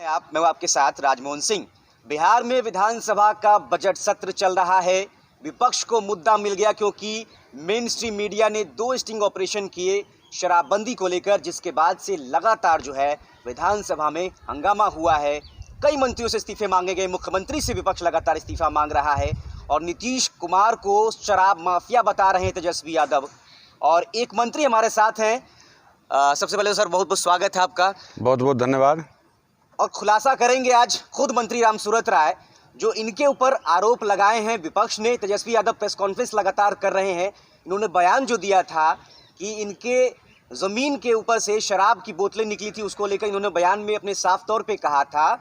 मैं हूं आपके साथ राजमोहन सिंह। बिहार में विधानसभा का बजट सत्र चल रहा है। विपक्ष को मुद्दा मिल गया क्योंकि मेन स्ट्रीम मीडिया ने 2 स्टिंग ऑपरेशन किए शराबबंदी को लेकर, जिसके बाद से लगातार जो है विधानसभा में हंगामा हुआ है। कई मंत्रियों से इस्तीफे मांगे गए, मुख्यमंत्री से विपक्ष लगातार इस्तीफा मांग रहा है और नीतीश कुमार को शराब माफिया बता रहे हैं तेजस्वी यादव। और एक मंत्री हमारे साथ हैं। सबसे पहले सर बहुत बहुत स्वागत है आपका। बहुत बहुत धन्यवाद। और खुलासा करेंगे आज खुद मंत्री रामसूरत राय जो इनके ऊपर आरोप लगाए हैं विपक्ष ने। तेजस्वी यादव प्रेस कॉन्फ्रेंस लगातार कर रहे हैं। इन्होंने बयान जो दिया था कि इनके ज़मीन के ऊपर से शराब की बोतलें निकली थी, उसको लेकर इन्होंने बयान में अपने साफ तौर पे कहा था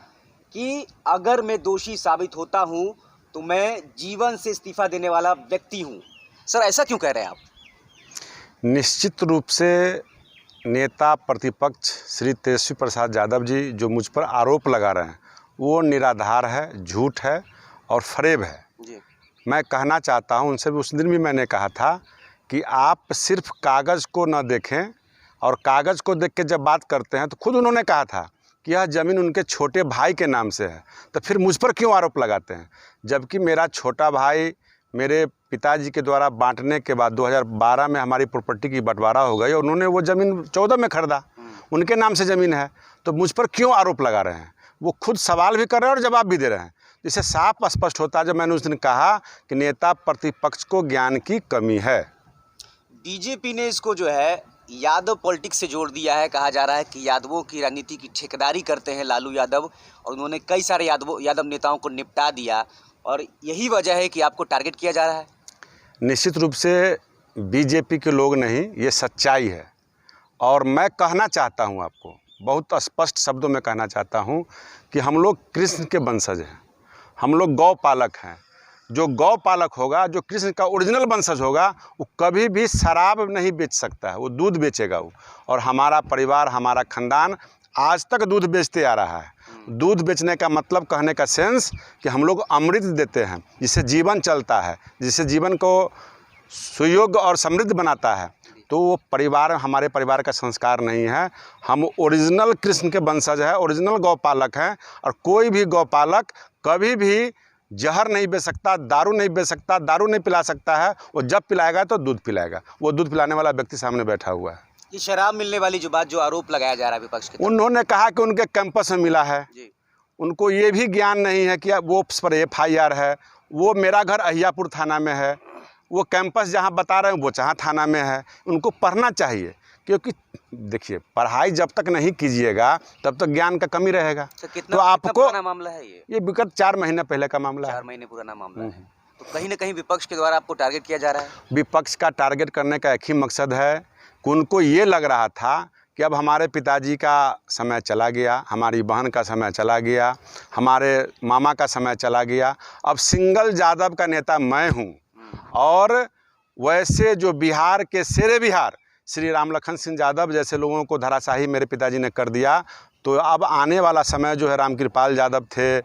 कि अगर मैं दोषी साबित होता हूं तो मैं जीवन से इस्तीफा देने वाला व्यक्ति हूं। सर ऐसा क्यों कह रहे हैं आप? निश्चित रूप से नेता प्रतिपक्ष श्री तेजस्वी प्रसाद यादव जी जो मुझ पर आरोप लगा रहे हैं वो निराधार है, झूठ है और फरेब है जी। मैं कहना चाहता हूं, उनसे भी उस दिन भी मैंने कहा था कि आप सिर्फ कागज़ को न देखें और कागज़ को देख के जब बात करते हैं तो खुद उन्होंने कहा था कि यह ज़मीन उनके छोटे भाई के नाम से है, तो फिर मुझ पर क्यों आरोप लगाते हैं? जबकि मेरा छोटा भाई मेरे पिताजी के द्वारा बांटने के बाद 2012 में हमारी प्रॉपर्टी की बंटवारा हो गई और उन्होंने वो ज़मीन 14 में खरीदा, उनके नाम से ज़मीन है, तो मुझ पर क्यों आरोप लगा रहे हैं? वो खुद सवाल भी कर रहे हैं और जवाब भी दे रहे हैं, जिससे साफ स्पष्ट होता है। जब मैंने उस दिन कहा कि नेता प्रतिपक्ष को ज्ञान की कमी है। बीजेपी ने इसको जो है यादव पॉलिटिक्स से जोड़ दिया है। कहा जा रहा है कि यादवों की राजनीति की ठेकेदारी करते हैं लालू यादव और उन्होंने कई सारे यादव नेताओं को निपटा दिया और यही वजह है कि आपको टारगेट किया जा रहा है। निश्चित रूप से बीजेपी के लोग नहीं, ये सच्चाई है। और मैं कहना चाहता हूं, आपको बहुत स्पष्ट शब्दों में कहना चाहता हूं कि हम लोग कृष्ण के वंशज हैं, हम लोग गौ पालक हैं। जो गौ पालक होगा, जो कृष्ण का ओरिजिनल वंशज होगा, वो कभी भी शराब नहीं बेच सकता है, वो दूध बेचेगा वो। और हमारा परिवार, हमारा खानदान आज तक दूध बेचते आ रहा है। दूध बेचने का मतलब, कहने का सेंस कि हम लोग अमृत देते हैं, जिससे जीवन चलता है, जिससे जीवन को सुयोग्य और समृद्ध बनाता है। तो वो परिवार हमारे परिवार का संस्कार नहीं है। हम ओरिजिनल कृष्ण के वंशज हैं, ओरिजिनल गौपालक हैं। और कोई भी गौपालक कभी भी जहर नहीं बेच सकता, दारू नहीं बेच सकता, दारू नहीं पिला सकता है। वो जब पिलाएगा तो दूध पिलाएगा। वो दूध पिलाने वाला व्यक्ति सामने बैठा हुआ है। ये शराब मिलने वाली जो बात, जो आरोप लगाया जा रहा है विपक्ष के, उन्होंने कहा कि उनके कैंपस में मिला है जी। उनको ये भी ज्ञान नहीं है कि वो उस पर FIR है। वो मेरा घर अहियापुर थाना में है, वो कैंपस जहाँ बता रहे हैं वो जहाँ थाना में है। उनको पढ़ना चाहिए, क्योंकि देखिए पढ़ाई जब तक नहीं कीजिएगा तब तक ज्ञान का कमी रहेगा। तो आपको मामला है ये विगत 4 महीने पहले का मामला है। 4 महीने पुराना मामला है। तो कहीं ना कहीं विपक्ष के द्वारा आपको टारगेट किया जा रहा है। विपक्ष का टारगेट करने का एक ही मकसद है कि उनको ये लग रहा था कि अब हमारे पिताजी का समय चला गया, हमारी बहन का समय चला गया, हमारे मामा का समय चला गया, अब सिंगल यादव का नेता मैं हूँ। और वैसे जो बिहार के शेरे बिहार श्री रामलखन सिंह यादव जैसे लोगों को धराशाही मेरे पिताजी ने कर दिया, तो अब आने वाला समय जो है, रामकृपाल यादव थे,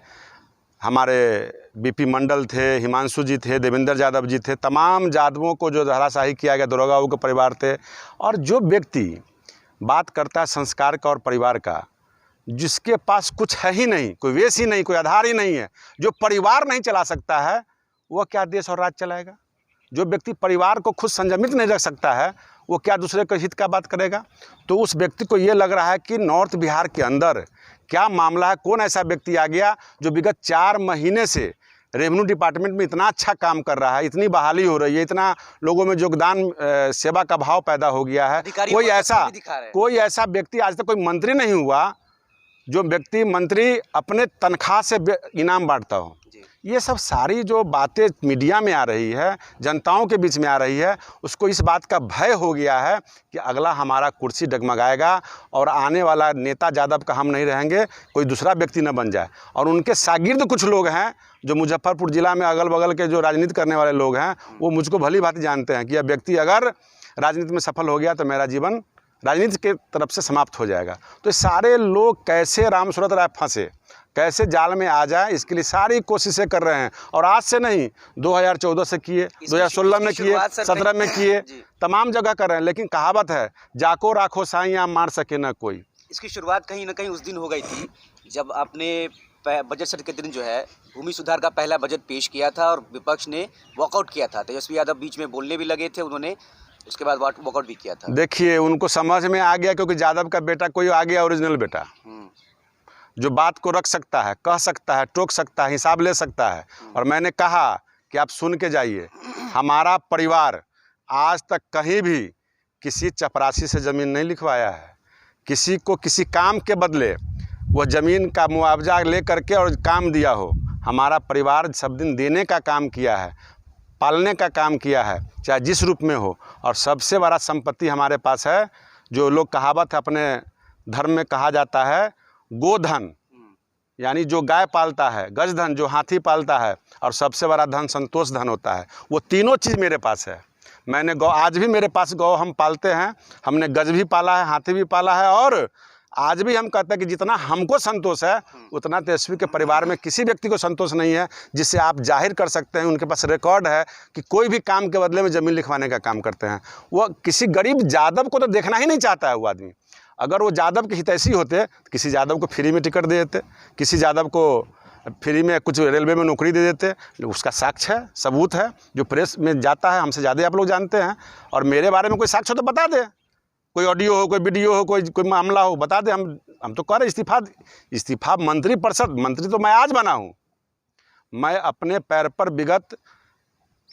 हमारे BP मंडल थे, हिमांशु जी थे, देवेंद्र यादव जी थे, तमाम यादवों को जो धराशाही किया गया, दरोगाओं के परिवार थे। और जो व्यक्ति बात करता है संस्कार का और परिवार का, जिसके पास कुछ है ही नहीं, कोई वेश ही नहीं, कोई आधार ही नहीं है, जो परिवार नहीं चला सकता है, वह क्या देश और राज्य चलाएगा? जो व्यक्ति परिवार को खुद संयमित नहीं रख सकता है, वो क्या दूसरे के हित का बात करेगा? तो उस व्यक्ति को ये लग रहा है कि नॉर्थ बिहार के अंदर क्या मामला है, कौन ऐसा व्यक्ति आ गया जो विगत 4 महीने से रेवेन्यू डिपार्टमेंट में इतना अच्छा काम कर रहा है, इतनी बहाली हो रही है, इतना लोगों में योगदान सेवा का भाव पैदा हो गया है। कोई ऐसा व्यक्ति आज तक कोई मंत्री नहीं हुआ जो व्यक्ति मंत्री अपने तनख्वाह से इनाम बांटता हो। ये सब सारी जो बातें मीडिया में आ रही है, जनताओं के बीच में आ रही है, उसको इस बात का भय हो गया है कि अगला हमारा कुर्सी डगमगाएगा और आने वाला नेता यादव का हम नहीं रहेंगे, कोई दूसरा व्यक्ति न बन जाए। और उनके शागिर्द कुछ लोग हैं जो मुजफ्फरपुर ज़िला में अगल बगल के जो राजनीति करने वाले लोग हैं, वो मुझको भली भांति जानते हैं कि यह व्यक्ति अगर राजनीति में सफल हो गया तो मेरा जीवन राजनीति के तरफ से समाप्त हो जाएगा। तो सारे लोग कैसे रामसूरत राय फंसे, कैसे जाल में आ जाए, इसके लिए सारी कोशिशें कर रहे हैं। और आज से नहीं, 2014 से किए, 2016 में किए, 17 में किए, तमाम जगह कर रहे हैं। लेकिन कहावत है, जाको राखो साईं मार सके न कोई। इसकी शुरुआत कहीं ना कहीं उस दिन हो गई थी जब आपने बजट सत्र के दिन जो है भूमि सुधार का पहला बजट पेश किया था और विपक्ष ने वॉकआउट किया था। तेजस्वी यादव बीच में बोलने भी लगे थे, उन्होंने उसके बाद वॉकआउट भी किया था। देखिए, उनको समझ में आ गया, क्योंकि यादव का बेटा कोई आ गया, ओरिजिनल बेटा, जो बात को रख सकता है, कह सकता है, टोक सकता है, हिसाब ले सकता है। और मैंने कहा कि आप सुन के जाइए, हमारा परिवार आज तक कहीं भी किसी चपरासी से ज़मीन नहीं लिखवाया है। किसी को किसी काम के बदले वह ज़मीन का मुआवजा ले करके और काम दिया हो। हमारा परिवार सब दिन देने का काम किया है, पालने का काम किया है, चाहे जिस रूप में हो। और सबसे बड़ा संपत्ति हमारे पास है, जो लोग कहावत है अपने धर्म में कहा जाता है, गोधन, यानी जो गाय पालता है, गजधन जो हाथी पालता है, और सबसे बड़ा धन संतोष धन होता है। वो तीनों चीज़ मेरे पास है। मैंने गौ, आज भी मेरे पास गौ हम पालते हैं। हमने गज भी पाला है, हाथी भी पाला है, और आज भी हम कहते हैं कि जितना हमको संतोष है उतना तेजस्वी के परिवार में किसी व्यक्ति को संतोष नहीं है, जिससे आप जाहिर कर सकते हैं। उनके पास रिकॉर्ड है कि कोई भी काम के बदले में ज़मीन लिखवाने का काम करते हैं। वो किसी गरीब यादव को तो देखना ही नहीं चाहता है वो आदमी। अगर वो यादव के हितैषी होते तो किसी यादव को फ्री में टिकट दे देते, किसी यादव को फ्री में कुछ रेलवे में नौकरी दे देते। उसका साक्ष्य है, सबूत है, जो प्रेस में जाता है, हमसे ज़्यादा आप लोग जानते हैं। और मेरे बारे में कोई साक्ष्य तो बता दे, कोई ऑडियो हो, कोई वीडियो हो, कोई मामला हो, बता दे। हम तो कह रहे इस्तीफा मंत्री परिषद मंत्री तो मैं आज बना हूँ। मैं अपने पैर पर विगत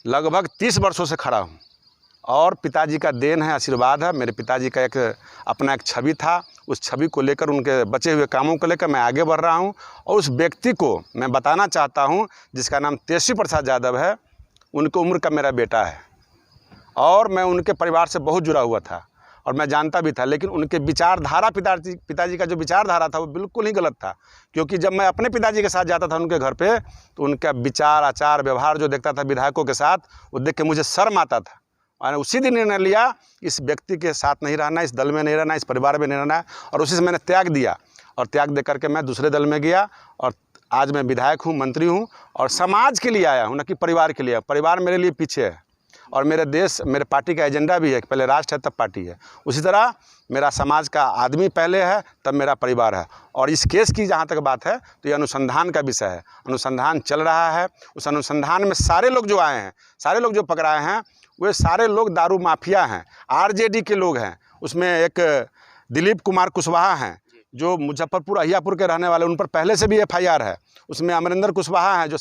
लगभग 30 वर्षों से खड़ा हूँ, और पिताजी का देन है, आशीर्वाद है। मेरे पिताजी का अपना एक छवि था, उस छवि को लेकर, उनके बचे हुए कामों को लेकर मैं आगे बढ़ रहा हूँ। और उस व्यक्ति को मैं बताना चाहता हूँ जिसका नाम तेजस्वी प्रसाद यादव है। उनकी उम्र का मेरा बेटा है, और मैं उनके परिवार से बहुत जुड़ा हुआ था और मैं जानता भी था। लेकिन उनके विचारधारा, पिताजी का जो विचारधारा था वो बिल्कुल ही गलत था। क्योंकि जब मैं अपने पिताजी के साथ जाता था उनके घर पे, तो उनका विचार, आचार, व्यवहार जो देखता था विधायकों के साथ, वो देख के मुझे शर्म आता था। मैंने उसी दिन निर्णय लिया, इस व्यक्ति के साथ नहीं रहना, इस दल में नहीं रहना, इस परिवार में नहीं रहना। और उसी से मैंने त्याग दिया, और त्याग दे करके मैं दूसरे दल में गया। और आज मैं विधायक हूँ, मंत्री हूँ, और समाज के लिए आया हूँ, न कि परिवार के लिए। परिवार मेरे लिए पीछे है, और मेरे देश, मेरे पार्टी का एजेंडा भी है कि पहले राष्ट्र है तब पार्टी है। उसी तरह मेरा समाज का आदमी पहले है, तब मेरा परिवार है। और इस केस की जहाँ तक बात है तो ये अनुसंधान का विषय है, अनुसंधान चल रहा है। उस अनुसंधान में सारे लोग जो आए हैं, सारे लोग जो पकड़ाए हैं, वे सारे लोग दारू माफिया हैं, आरजेडी के लोग हैं। उसमें एक दिलीप कुमार कुशवाहा हैं, जो मुजफ्फरपुर अहियापुर के रहने वाले, उन पर पहले से भी FIR है। उसमें अमरिंदर कुशवाहा हैं, जो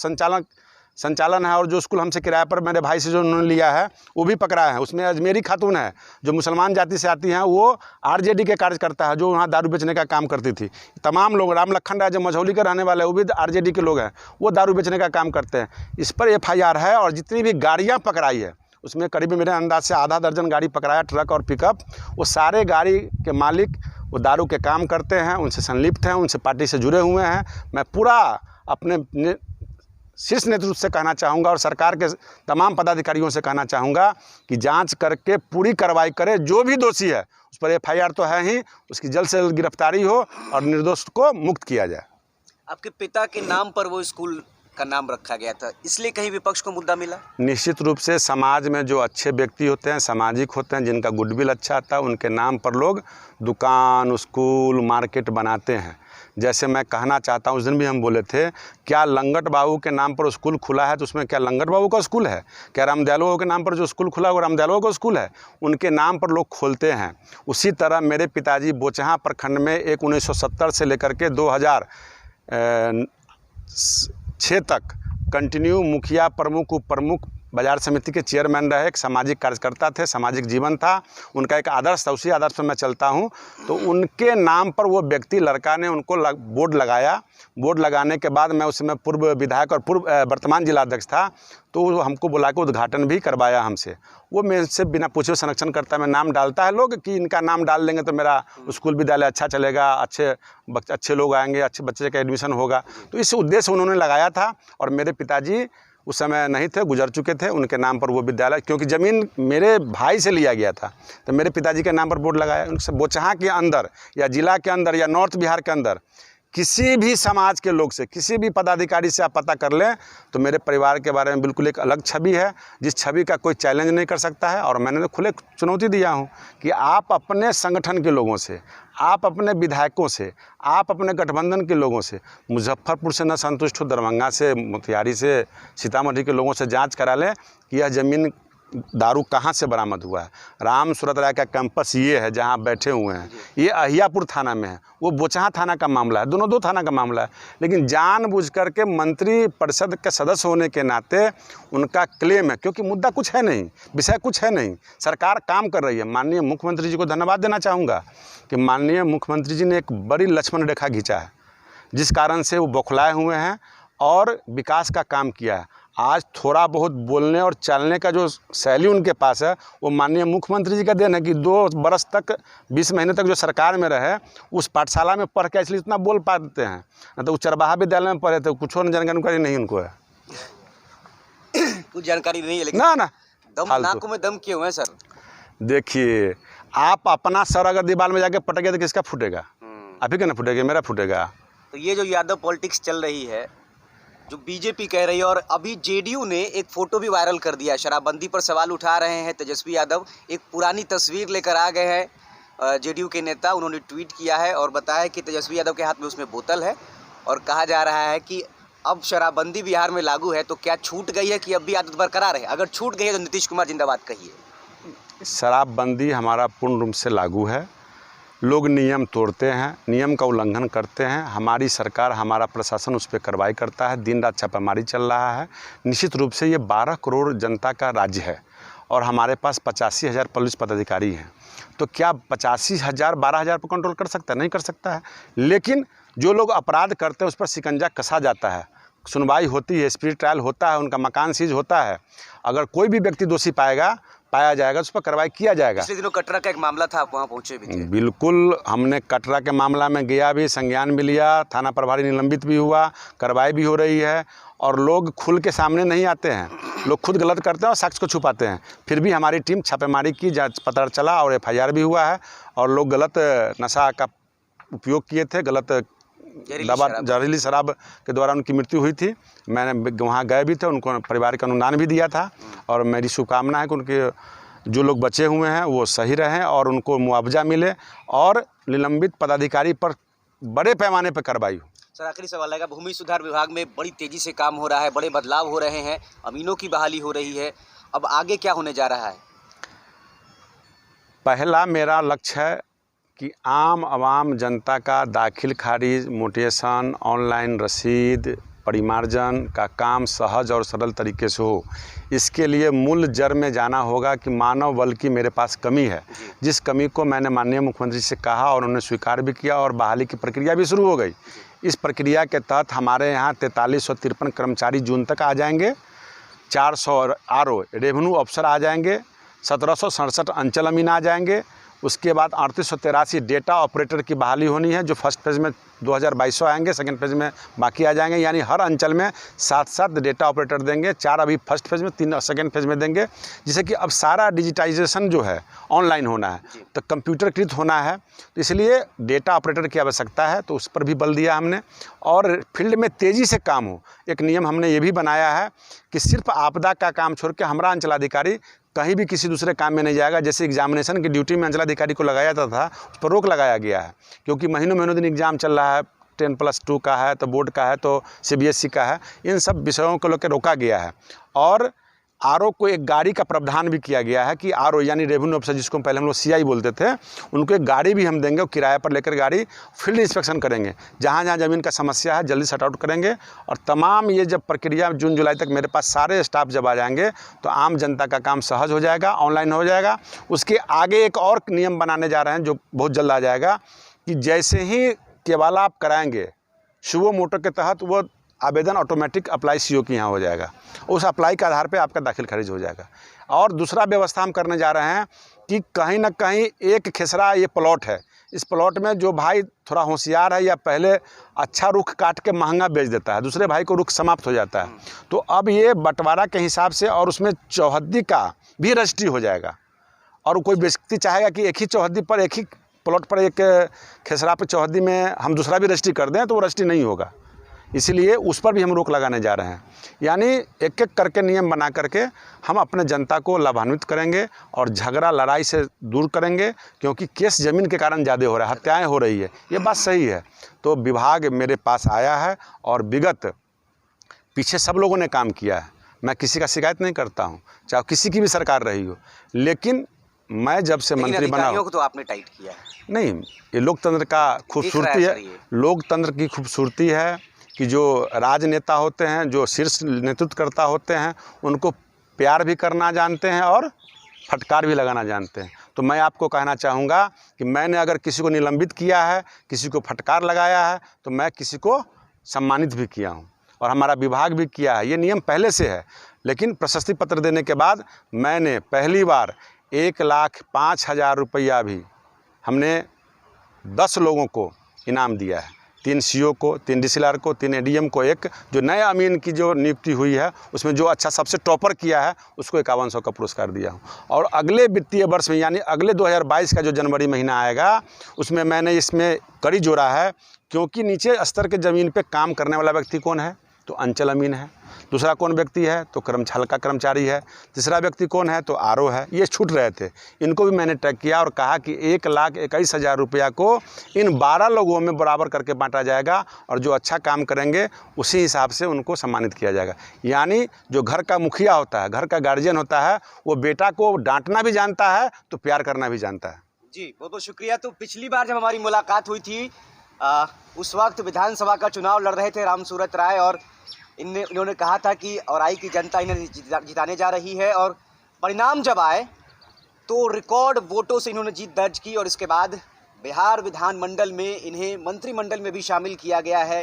संचालन है, और जो स्कूल हमसे किराए पर मेरे भाई से जो उन्होंने लिया है वो भी पकड़ा है। उसमें अजमेरी खातून है, जो मुसलमान जाति से आती हैं, वो आरजेडी के कार्यकर्ता है, जो वहाँ दारू बेचने का काम करती थी। तमाम लोग, राम लखन राय जो मझौली के रहने वाले हैं, वो भी आरजेडी के लोग हैं, वो दारू बेचने का काम करते हैं। इस पर FIR है। और जितनी भी गाड़ियाँ पकड़ाई है, उसमें करीब मेरे अंदाज से आधा दर्जन गाड़ी पकड़ाया, ट्रक और पिकअप। वो सारे गाड़ी के मालिक वो दारू के काम करते हैं, उनसे संलिप्त हैं, उनसे पार्टी से जुड़े हुए हैं। मैं पूरा अपने शीर्ष नेतृत्व से कहना चाहूँगा, और सरकार के तमाम पदाधिकारियों से कहना चाहूँगा कि जांच करके पूरी कार्रवाई करे। जो भी दोषी है उस पर FIR तो है ही, उसकी जल्द से जल्द गिरफ्तारी हो और निर्दोष को मुक्त किया जाए। आपके पिता के नाम पर वो स्कूल का नाम रखा गया था, इसलिए कहीं विपक्ष को मुद्दा मिला? निश्चित रूप से समाज में जो अच्छे व्यक्ति होते हैं, सामाजिक होते हैं, जिनका गुडविल अच्छा आता है, उनके नाम पर लोग दुकान, स्कूल, मार्केट बनाते हैं। जैसे मैं कहना चाहता हूँ, उस दिन भी हम बोले थे, क्या लंगट बाबू के नाम पर स्कूल खुला है तो उसमें क्या लंगट बाबू का स्कूल है? क्या रामदयाल बाबू के नाम पर जो स्कूल खुला है वो रामदयाल बाबू का स्कूल है? उनके नाम पर लोग खोलते हैं। उसी तरह मेरे पिताजी बोचहा प्रखंड में 1970 से लेकर के 2006 तक कंटिन्यू मुखिया, प्रमुख, उप प्रमुख, बाजार समिति के चेयरमैन रहे। एक सामाजिक कार्यकर्ता थे, सामाजिक जीवन था उनका, एक आदर्श था, उसी आदर्श पर मैं चलता हूं। तो उनके नाम पर वो व्यक्ति, लड़का ने उनको बोर्ड लगाया। बोर्ड लगाने के बाद मैं उस समय पूर्व विधायक और पूर्व वर्तमान जिलाध्यक्ष था, तो वो हमको बुला के उद्घाटन भी करवाया हमसे। वो मेरे से बिना पूछे संरक्षण करता में नाम डालता है लोग कि इनका नाम डाल देंगे तो मेरा स्कूल विद्यालय अच्छा चलेगा, अच्छे लोग आएंगे, अच्छे बच्चे का एडमिशन होगा। तो इस उद्देश्य उन्होंने लगाया था। और मेरे पिताजी उस समय नहीं थे, गुजर चुके थे। उनके नाम पर वो विद्यालय, क्योंकि ज़मीन मेरे भाई से लिया गया था, तो मेरे पिताजी के नाम पर बोर्ड लगाया। उनसे बोचहा के अंदर या ज़िला के अंदर या नॉर्थ बिहार के अंदर किसी भी समाज के लोग से, किसी भी पदाधिकारी से आप पता कर लें तो मेरे परिवार के बारे में बिल्कुल एक अलग छवि है, जिस छवि का कोई चैलेंज नहीं कर सकता है। और मैंने तो खुले चुनौती दिया हूं कि आप अपने संगठन के लोगों से, आप अपने विधायकों से, आप अपने गठबंधन के लोगों से, मुजफ्फरपुर से न संतुष्ट हो, दरभंगा से, मोतिहारी से, सीतामढ़ी के लोगों से जाँच करा लें कि यह ज़मीन दारू कहाँ से बरामद हुआ है। राम सूरत राय का कैंपस ये है जहाँ आप बैठे हुए हैं, ये अहियापुर थाना में है, वो बोचहा थाना का मामला है, दोनों दो थाना का मामला है। लेकिन जानबूझ करके मंत्री परिषद के सदस्य होने के नाते उनका क्लेम है, क्योंकि मुद्दा कुछ है नहीं, विषय कुछ है नहीं, सरकार काम कर रही है। माननीय मुख्यमंत्री जी को धन्यवाद देना चाहूँगा कि माननीय मुख्यमंत्री जी ने एक बड़ी लक्ष्मण रेखा खींचा है, जिस कारण से वो बौखलाए हुए हैं और विकास का काम किया है। आज थोड़ा बहुत बोलने और चलने का जो शैली उनके पास है वो माननीय मुख्यमंत्री जी का देन है कि 2 बरस तक 20 महीने तक जो सरकार में रहे उस पाठशाला में पढ़ के इसलिए इतना बोल पाते हैं। न तो वो चरवाहा विद्यालय में पढ़े थे, कुछ और जानकारी नहीं उनको है, कुछ जानकारी नहीं है। लेकिन ना दम नाकों में दम क्यों है सर? देखिए, आप अपना सर अगर दीवार में जाके पटके तो किसका फूटेगा? आप ही का ना फूटेगा, मेरा फूटेगा। तो ये जो यादव पॉलिटिक्स चल रही है, जो बीजेपी कह रही है, और अभी जेडीयू ने एक फ़ोटो भी वायरल कर दिया है, शराबबंदी पर सवाल उठा रहे हैं तेजस्वी यादव। एक पुरानी तस्वीर लेकर आ गए हैं जेडीयू के नेता, उन्होंने ट्वीट किया है और बताया कि तेजस्वी यादव के हाथ में उसमें बोतल है और कहा जा रहा है कि अब शराबबंदी बिहार में लागू है, तो क्या छूट गई है कि अब भी आदत बरकरार है? अगर छूट गई है तो नीतीश कुमार जिंदाबाद कहिए। शराबबंदी हमारा पूर्ण रूप से लागू है। लोग नियम तोड़ते हैं, नियम का उल्लंघन करते हैं, हमारी सरकार, हमारा प्रशासन उस पर कार्रवाई करता है, दिन रात छापामारी चल रहा है। निश्चित रूप से ये 12 करोड़ जनता का राज्य है और हमारे पास 85,000 पुलिस पदाधिकारी हैं। तो क्या 85,000 12,000 पर कंट्रोल कर सकता है? नहीं कर सकता है। लेकिन जो लोग अपराध करते हैं उस पर शिकंजा कसा जाता है, सुनवाई होती है, स्पीड ट्रायल होता है, उनका मकान सीज होता है। अगर कोई भी व्यक्ति दोषी पाया जाएगा उस पर कार्रवाई किया जाएगा। पिछले दिनों कटरा का एक मामला था, आप वहाँ पहुँचे भी थे। बिल्कुल, हमने कटरा के मामला में गया भी, संज्ञान भी लिया, थाना प्रभारी निलंबित भी हुआ, कार्रवाई भी हो रही है। और लोग खुल के सामने नहीं आते हैं, लोग खुद गलत करते हैं और साक्ष्य को छुपाते हैं। फिर भी हमारी टीम छापेमारी की, जांच पता चला और FIR भी हुआ है। और लोग गलत नशा का उपयोग किए थे, गलत दवा जहरीली शराब के द्वारा उनकी मृत्यु हुई थी। मैंने वहाँ गए भी थे, उनको परिवार का अनुदान भी दिया था और मेरी शुभकामना है कि उनके जो लोग बचे हुए हैं वो सही रहें और उनको मुआवजा मिले और निलंबित पदाधिकारी पर बड़े पैमाने पर कार्रवाई हो। सर, आखिरी सवाल है, भूमि सुधार विभाग में बड़ी तेज़ी से काम हो रहा है, बड़े बदलाव हो रहे हैं, अमीनों की बहाली हो रही है, अब आगे क्या होने जा रहा है? पहला मेरा लक्ष्य है कि आम जनता का दाखिल खारिज, म्यूटेशन, ऑनलाइन रसीद, परिमार्जन का काम सहज और सरल तरीके से हो। इसके लिए मूल जड़ में जाना होगा कि मानव बल की मेरे पास कमी है, जिस कमी को मैंने माननीय मुख्यमंत्री से कहा और उन्होंने स्वीकार भी किया और बहाली की प्रक्रिया भी शुरू हो गई। इस प्रक्रिया के तहत हमारे यहाँ 4353 कर्मचारी जून तक आ जाएंगे, 400 RO रेवेन्यू अफसर आ जाएंगे, 1767 अंचल अमीन आ जाएंगे। उसके बाद 3883 डेटा ऑपरेटर की बहाली होनी है, जो फर्स्ट फेज़ में 2200 आएंगे, सेकंड फेज़ में बाकी आ जाएंगे। यानी हर अंचल में 7 डेटा ऑपरेटर देंगे, 4 अभी फर्स्ट फेज़ में, 3 सेकंड फेज़ में देंगे, जिससे कि अब सारा डिजिटाइजेशन जो है ऑनलाइन होना है, तो कंप्यूटरकृत होना है। तो इसलिए डेटा ऑपरेटर की आवश्यकता है, तो उस पर भी बल दिया हमने। और फील्ड में तेज़ी से काम हो, एक नियम हमने ये भी बनाया है कि सिर्फ आपदा का काम छोड़ के हमारा अंचलाधिकारी कहीं भी किसी दूसरे काम में नहीं जाएगा। जैसे एग्जामिनेशन की ड्यूटी में अंचलाधिकारी को लगाया जाता था, उस पर रोक लगाया गया है, क्योंकि महीनों दिन एग्ज़ाम चल रहा है, 10+2 का है, तो बोर्ड का है, तो CBSE का है, इन सब विषयों को लेकर रोका गया है। और RO को एक गाड़ी का प्रावधान भी किया गया है कि RO यानी रेवेन्यू अफसर, जिसको पहले हम लोग CI बोलते थे, उनको एक गाड़ी भी हम देंगे और किराए पर लेकर गाड़ी फील्ड इंस्पेक्शन करेंगे, जहाँ जहाँ ज़मीन का समस्या है जल्दी शट आउट करेंगे। और तमाम ये जब प्रक्रिया जून जुलाई तक मेरे पास सारे स्टाफ जब आ जाएंगे तो आम जनता का काम सहज हो जाएगा, ऑनलाइन हो जाएगा। उसके आगे एक और नियम बनाने जा रहे हैं जो बहुत जल्द आ जाएगा कि जैसे ही केवाला आप कराएंगे शुभो मोटो के तहत, वो आवेदन ऑटोमेटिक अप्लाई CO के यहाँ हो जाएगा, उस अप्लाई के आधार पे आपका दाखिल खारिज हो जाएगा। और दूसरा व्यवस्था हम करने जा रहे हैं कि कहीं ना कहीं एक खेसरा ये प्लॉट है, इस प्लॉट में जो भाई थोड़ा होशियार है या पहले अच्छा रुख काट के महंगा बेच देता है, दूसरे भाई को रुख समाप्त हो जाता है, तो अब ये बंटवारा के हिसाब से और उसमें चौहद्दी का भी रजिस्ट्री हो जाएगा। और कोई व्यक्ति चाहेगा कि एक ही चौहद्दी पर एक ही प्लॉट पर एक खेसरा पे चौहद्दी में हम दूसरा भी रजिस्ट्री कर दें तो वो रजिस्ट्री नहीं होगा, इसीलिए उस पर भी हम रोक लगाने जा रहे हैं। यानी एक एक करके नियम बना करके हम अपने जनता को लाभान्वित करेंगे और झगड़ा लड़ाई से दूर करेंगे, क्योंकि केस ज़मीन के कारण ज़्यादा हो रहा है, हत्याएं हो रही है, ये बात सही है। तो विभाग मेरे पास आया है और विगत पीछे सब लोगों ने काम किया है, मैं किसी का शिकायत नहीं करता हूँ, चाहे किसी की भी सरकार रही हो, लेकिन मैं जब से मंत्री बना हूँ तो आपने टाइट किया है। नहीं, ये लोकतंत्र का खूबसूरती है, लोकतंत्र की खूबसूरती है कि जो राजनेता होते हैं, जो शीर्ष नेतृत्व करता होते हैं, उनको प्यार भी करना जानते हैं और फटकार भी लगाना जानते हैं। तो मैं आपको कहना चाहूँगा कि मैंने अगर किसी को निलंबित किया है, किसी को फटकार लगाया है, तो मैं किसी को सम्मानित भी किया हूँ और हमारा विभाग भी किया है। ये नियम पहले से है, लेकिन प्रशस्ति पत्र देने के बाद मैंने पहली बार 1,05,000 रुपया भी हमने 10 लोगों को इनाम दिया है, 3 CO को, 3 DCLR को, 3 ADM को, एक जो नए अमीन की जो नियुक्ति हुई है उसमें जो अच्छा सबसे टॉपर किया है उसको 5100 का पुरस्कार दिया हूँ। और अगले वित्तीय वर्ष में यानी अगले 2022 का जो जनवरी महीना आएगा उसमें मैंने इसमें कड़ी जोड़ा है, क्योंकि नीचे स्तर के ज़मीन पे काम करने वाला व्यक्ति कौन है, तो अंचल अमीन है। दूसरा कौन व्यक्ति है, तो हल्का कर्मचारी है। तीसरा व्यक्ति कौन है, तो RO है। ये छूट रहे थे, इनको भी मैंने टैग किया और कहा कि 1,21,000 रुपया को इन 12 लोगों में बराबर करके बांटा जाएगा और जो अच्छा काम करेंगे उसी हिसाब से उनको सम्मानित किया जाएगा। यानी जो घर का मुखिया होता है, घर का गार्जियन होता है, वो बेटा को डांटना भी जानता है तो प्यार करना भी जानता है। जी बहुत बहुत शुक्रिया। तो पिछली बार जब हमारी मुलाकात हुई थी उस वक्त विधानसभा का चुनाव लड़ रहे थे रामसूरत राय और इन्होंने कहा था कि औराई की जनता इन्हें जिताने जा रही है, और परिणाम जब आए तो रिकॉर्ड वोटों से इन्होंने जीत दर्ज की और इसके बाद बिहार विधानमंडल में इन्हें मंत्रिमंडल में भी शामिल किया गया है।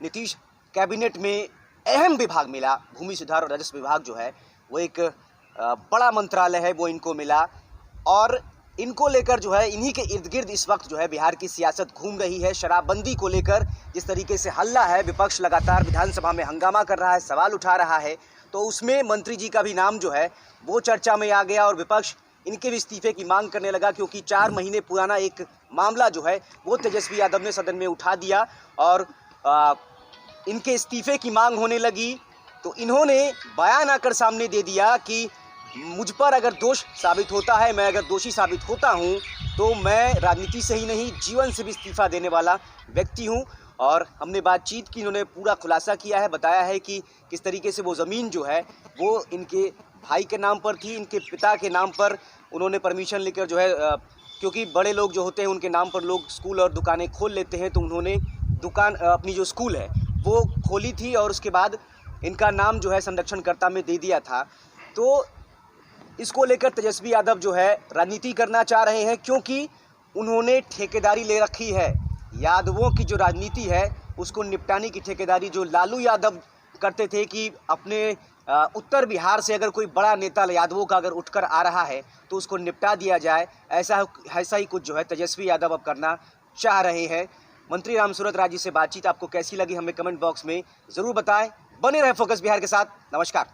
नीतीश कैबिनेट में अहम विभाग मिला, भूमि सुधार और राजस्व विभाग जो है वो एक बड़ा मंत्रालय है, वो इनको मिला और इनको लेकर जो है इन्हीं के इर्द गिर्द इस वक्त जो है बिहार की सियासत घूम रही है। शराबबंदी को लेकर जिस तरीके से हल्ला है, विपक्ष लगातार विधानसभा में हंगामा कर रहा है, सवाल उठा रहा है, तो उसमें मंत्री जी का भी नाम जो है वो चर्चा में आ गया और विपक्ष इनके भी इस्तीफे की मांग करने लगा, क्योंकि 4 महीने पुराना एक मामला जो है वो तेजस्वी यादव ने सदन में उठा दिया और इनके इस्तीफे की मांग होने लगी। तो इन्होंने बयान आकर सामने दे दिया कि मुझ पर अगर दोष साबित होता है, मैं अगर दोषी साबित होता हूं, तो मैं राजनीति से ही नहीं जीवन से भी इस्तीफा देने वाला व्यक्ति हूं। और हमने बातचीत की, इन्होंने पूरा खुलासा किया है, बताया है कि किस तरीके से वो ज़मीन जो है वो इनके भाई के नाम पर थी, इनके पिता के नाम पर उन्होंने परमिशन लेकर जो है, क्योंकि बड़े लोग जो होते हैं उनके नाम पर लोग स्कूल और दुकानें खोल लेते हैं, तो उन्होंने दुकान अपनी जो स्कूल है वो खोली थी और उसके बाद इनका नाम जो है संरक्षणकर्ता में दे दिया था। तो इसको लेकर तेजस्वी यादव जो है राजनीति करना चाह रहे हैं, क्योंकि उन्होंने ठेकेदारी ले रखी है। यादवों की जो राजनीति है उसको निपटाने की ठेकेदारी जो लालू यादव करते थे कि अपने उत्तर बिहार से अगर कोई बड़ा नेता यादवों का अगर उठकर आ रहा है तो उसको निपटा दिया जाए, ऐसा ही कुछ जो है तेजस्वी यादव अब करना चाह रहे हैं। मंत्री रामसूरत राय जी से बातचीत आपको कैसी लगी हमें कमेंट बॉक्स में ज़रूर बताएं। बने रहे फोकस बिहार के साथ। नमस्कार।